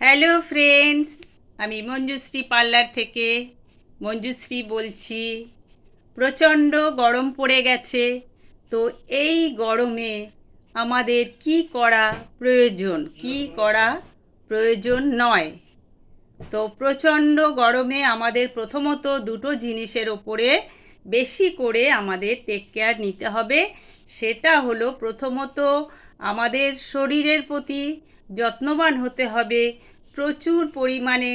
Hello friends, আমি Manjushree parlour থেকে মঞ্জুশ্রী বলছি। প্রচণ্ড গরম পড়ে গেছে। তো এই গরমে আমাদের কি করা প্রয়োজন, কি করা প্রয়োজন নয়। তো প্রচণ্ড গরমে আমাদের প্রথমত দুটো জিনিসের ওপরে বেশি করে আমাদের টেক কেয়ার নিতে হবে। সেটা হলো প্রথমত আমাদের শরীরের প্রতি যত্নবান হতে হবে। প্রচুর পরিমাণে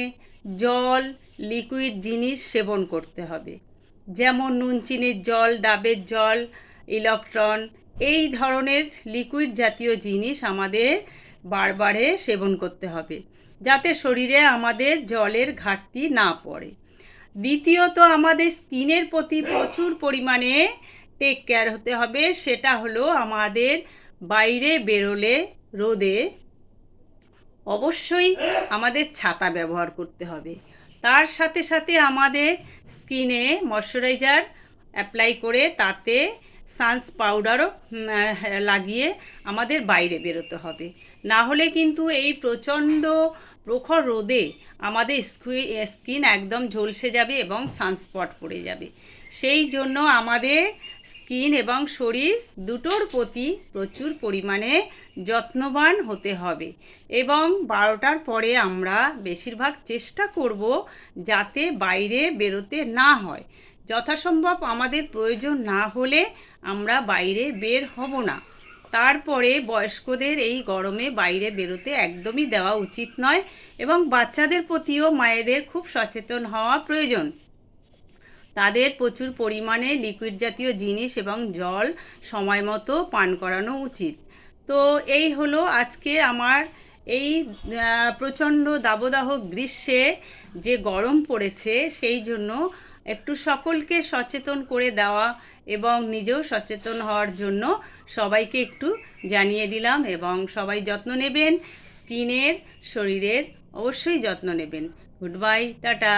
জল, লিকুইড জিনিস সেবন করতে হবে, যেমন নুন চিনির জল, ডাবের জল, ইলেকট্রন, এই ধরনের লিকুইড জাতীয় জিনিস আমাদের বারবারে সেবন করতে হবে, যাতে শরীরে আমাদের জলের ঘাটতি না পড়ে। দ্বিতীয়ত আমাদের স্কিনের প্রতি প্রচুর পরিমাণে টেক কেয়ার হতে হবে। সেটা হলো আমাদের বাইরে বেরোলে রোদে অবশ্যই আমাদের ছাতা ব্যবহার করতে হবে। তার সাথে সাথে আমাদের স্কিনে ময়শ্চারাইজার অ্যাপ্লাই করে তাতে সানস পাউডারও লাগিয়ে আমাদের বাইরে বেরোতে হবে। না হলে কিন্তু এই প্রচণ্ড প্রখর রোদে আমাদের স্কিন একদম ঝলসে যাবে এবং সানস্পট পড়ে যাবে। সেই জন্য আমাদের স্কিন এবং শরীর দুটোর প্রতি প্রচুর পরিমাণে যত্নবান হতে হবে। এবং 12টার পরে আমরা বেশিরভাগ চেষ্টা করব যাতে বাইরে বেরোতে না হয়। যথাসম্ভব আমাদের প্রয়োজন না হলে আমরা বাইরে বের হব না। তারপরে বয়স্কদের এই গরমে বাইরে বেরোতে একদমই দেওয়া উচিত নয়, এবং বাচ্চাদের প্রতিও মায়েদের খুব সচেতন হওয়া প্রয়োজন। তাদের প্রচুর পরিমাণে লিকুইড জাতীয় জিনিস এবং জল সময় মতো পান করানো উচিত। তো এই হলো আজকে আমার এই প্রচণ্ড দাবদাহ গ্রীষ্মে যে গরম পড়েছে, সেই জন্য একটু সকলকে সচেতন করে দেওয়া এবং নিজেও সচেতন হওয়ার জন্য সবাইকে একটু জানিয়ে দিলাম। এবং সবাই যত্ন নেবেন, স্কিনের, শরীরের অবশ্যই যত্ন নেবেন। Good bye, tata.